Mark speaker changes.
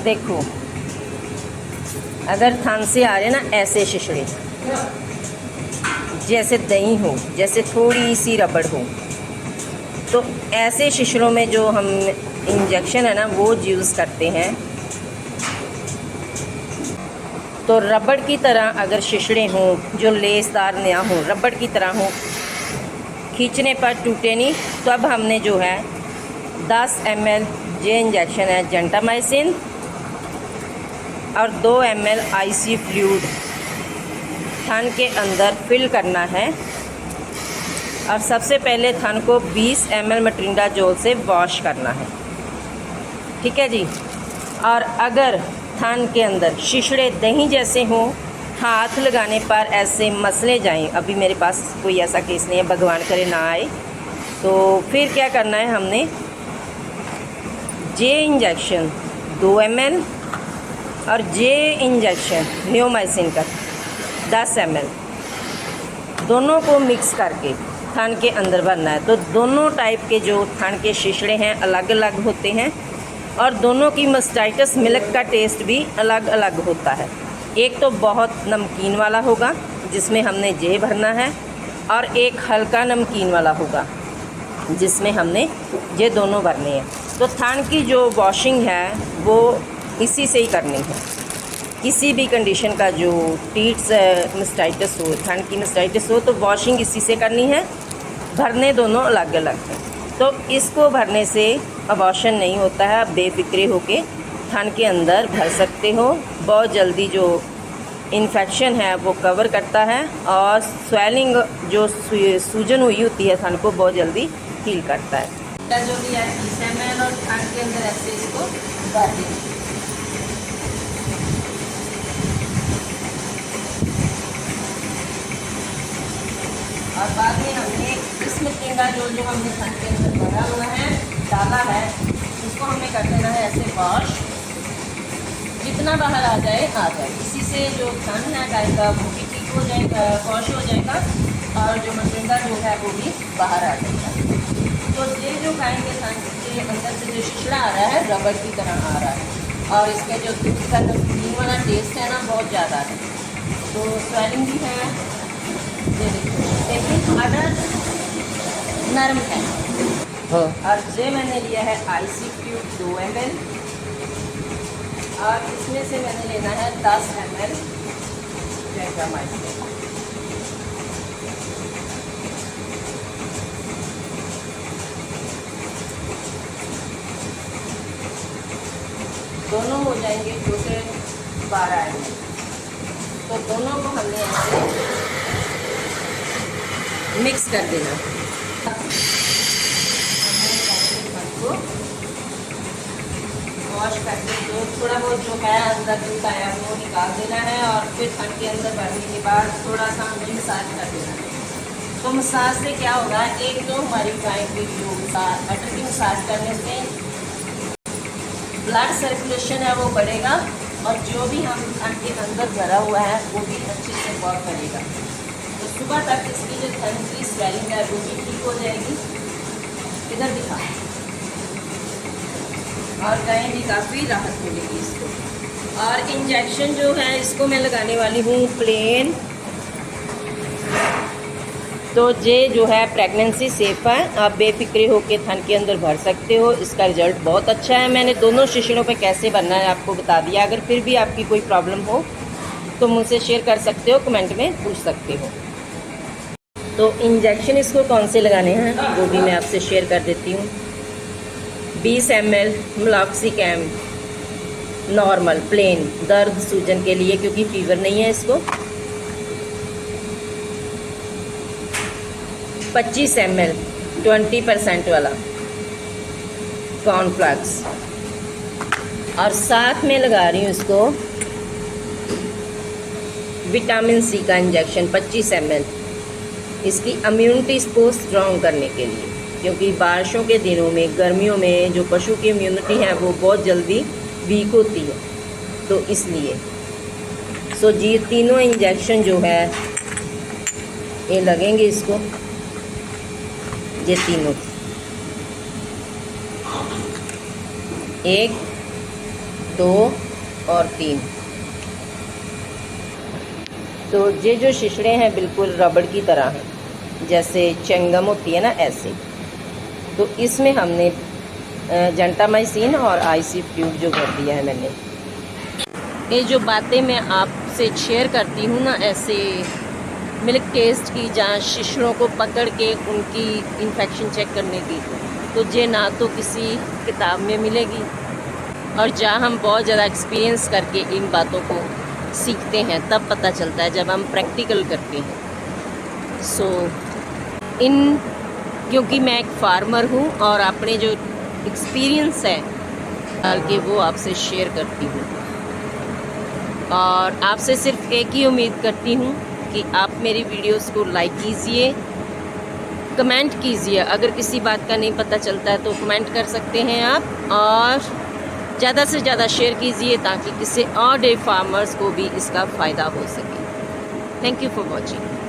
Speaker 1: देखो, अगर थान से आ रहे ना ऐसे शिशड़े, जैसे दही हो, जैसे थोड़ी सी रबड़ हो, तो ऐसे शिशड़ों में जो हम इंजेक्शन है ना वो यूज़ करते हैं। तो रबड़ की तरह अगर शिशड़े हों जो लेसदार ना हो, रबड़ की तरह हो, खींचने पर टूटे नहीं, तो अब हमने जो है 10 ml ये इंजेक्शन है जेंटामाइसिन और 2 ml आईसी फ्लूइड थन के अंदर फिल करना है। और सबसे पहले थन को 20 ml मेट्रिंडाजोल से वॉश करना है, ठीक है जी। और अगर थन के अंदर शिशड़े दही जैसे हों, हाथ लगाने पर ऐसे मसले जाएं, अभी मेरे पास कोई ऐसा केस नहीं है, भगवान करे ना आए, तो फिर क्या करना है, हमने जे इंजेक्शन 2 ml और जे इंजेक्शन नियोमाइसिन का 10 ml दोनों को मिक्स करके थन के अंदर भरना है। तो दोनों टाइप के जो थन के शिशड़े हैं अलग अलग होते हैं और दोनों की मास्टाइटिस मिल्क का टेस्ट भी अलग अलग होता है। एक तो बहुत नमकीन वाला होगा जिसमें हमने जे भरना है, और एक हल्का नमकीन वाला होगा जिसमें हमने ये दोनों भरने हैं। तो थन की जो वॉशिंग है वो इसी से ही करनी है। किसी भी कंडीशन का जो टीट्स मास्टाइटिस हो, थन की मास्टाइटिस हो, तो वॉशिंग इसी से करनी है। भरने दोनों अलग अलग हैं। तो इसको भरने से अबॉर्शन नहीं होता है, आप बेफिक्रे होके थन के अंदर भर सकते हो। बहुत जल्दी जो इन्फेक्शन है वो कवर करता है और स्वेलिंग जो सूजन हुई होती है थन को बहुत जल्दी हील करता है। जो भी है 30 ml और थन के अंदर ऐसे इसको भर दें। और बाद में हमने इस मेट्रिंडाजोल जो हमने थन के अंदर भरा हुआ है, डाला है, उसको हमें कर देना है ऐसे वॉश। जितना बाहर आ जाए इसी से जो थन है गाय का वो भी ठीक हो जाएगा, वॉश हो जाएगा, और जो मेट्रिंडाजोल है वो भी बाहर आ जाएगा। तो ये जो गाय के थन के अंदर से जो शिशड़ा आ रहा है रबड़ की तरह आ रहा है, और इसका जो दूध का जो क्रीम वाला टेस्ट है ना बहुत ज़्यादा है। तो स्वेलिंग भी है, ये देखिए, लेकिन अगर नरम है। और ये मैंने लिया है आईसी फ्लूइड 2 ml, और इसमें से मैंने लेना है 10 ml जेंटामाइसिन। दोनों हो जाएंगे टोटल 12 ml। तो दोनों को हमने ऐसे मिक्स कर देना। को वॉश करके जो थोड़ा बहुत जो है अंदर दूध आया वो निकाल देना है, और फिर थन के अंदर भरने के बाद थोड़ा सा हमें मसाज कर देना है। तो मसाज से क्या होगा, एक तो हमारी गाय की जो बटर की मसाज करने से ब्लड सर्कुलेशन है वो बढ़ेगा, और जो भी हम थन के अंदर भरा हुआ है वो भी अच्छे से वर्क करेगा। तो सुबह तक इसकी जो थन की स्वेलिंग है वो भी ठीक हो जाएगी। इधर दिखा, और गाय भी काफ़ी राहत मिलेगी इसको। और इंजेक्शन जो है इसको मैं लगाने वाली हूँ प्लेन। तो ये जो है प्रेगनेंसी सेफ है, आप बेफिक्रे होके थन के अंदर भर सकते हो। इसका रिज़ल्ट बहुत अच्छा है। मैंने दोनों शिशड़ों पे कैसे भरना है आपको बता दिया। अगर फिर भी आपकी कोई प्रॉब्लम हो तो मुझसे शेयर कर सकते हो, कमेंट में पूछ सकते हो। तो इंजेक्शन इसको कौन से लगाने हैं वो भी मैं आपसे शेयर कर देती हूँ। 20 ml मिलॉक्सिकैम नॉर्मल प्लेन दर्द सूजन के लिए, क्योंकि फीवर नहीं है इसको। 25 ml 20% वाला कॉर्नफ्लेक्स, और साथ में लगा रही हूँ इसको विटामिन सी का इंजेक्शन 25 ml, इसकी इम्यूनिटी को स्ट्रॉन्ग करने के लिए। क्योंकि बारिशों के दिनों में, गर्मियों में जो पशु की इम्यूनिटी है वो बहुत जल्दी वीक होती है, तो इसलिए सो जी तीनों इंजेक्शन जो है ये लगेंगे इसको, ये तीनों, एक 2 और 3। तो ये जो शिशड़े हैं बिल्कुल रबड़ की तरह हैं, जैसे च्युइंगम होती है ना, ऐसे। तो इसमें हमने जेंटामाइसिन और आईसी फ्लूइड जो कर दिया है मैंने। ये जो बातें मैं आपसे शेयर करती हूँ ना, ऐसे मिल्क टेस्ट की, जहाँ शिशड़ों को पकड़ के उनकी इन्फेक्शन चेक करने की, तो ये ना तो किसी किताब में मिलेगी, और जहाँ हम बहुत ज़्यादा एक्सपीरियंस करके इन बातों को सीखते हैं तब पता चलता है, जब हम प्रैक्टिकल करते हैं। सो क्योंकि मैं एक फार्मर हूँ और अपने जो एक्सपीरियंस है डाल के वो आपसे शेयर करती हूँ, और आपसे सिर्फ एक ही उम्मीद करती हूँ कि आप मेरी वीडियोस को लाइक कीजिए, कमेंट कीजिए। अगर किसी बात का नहीं पता चलता है तो कमेंट कर सकते हैं आप, और ज़्यादा से ज़्यादा शेयर कीजिए ताकि किसी और डे फार्मर्स को भी इसका फ़ायदा हो सके। Thank you for watching.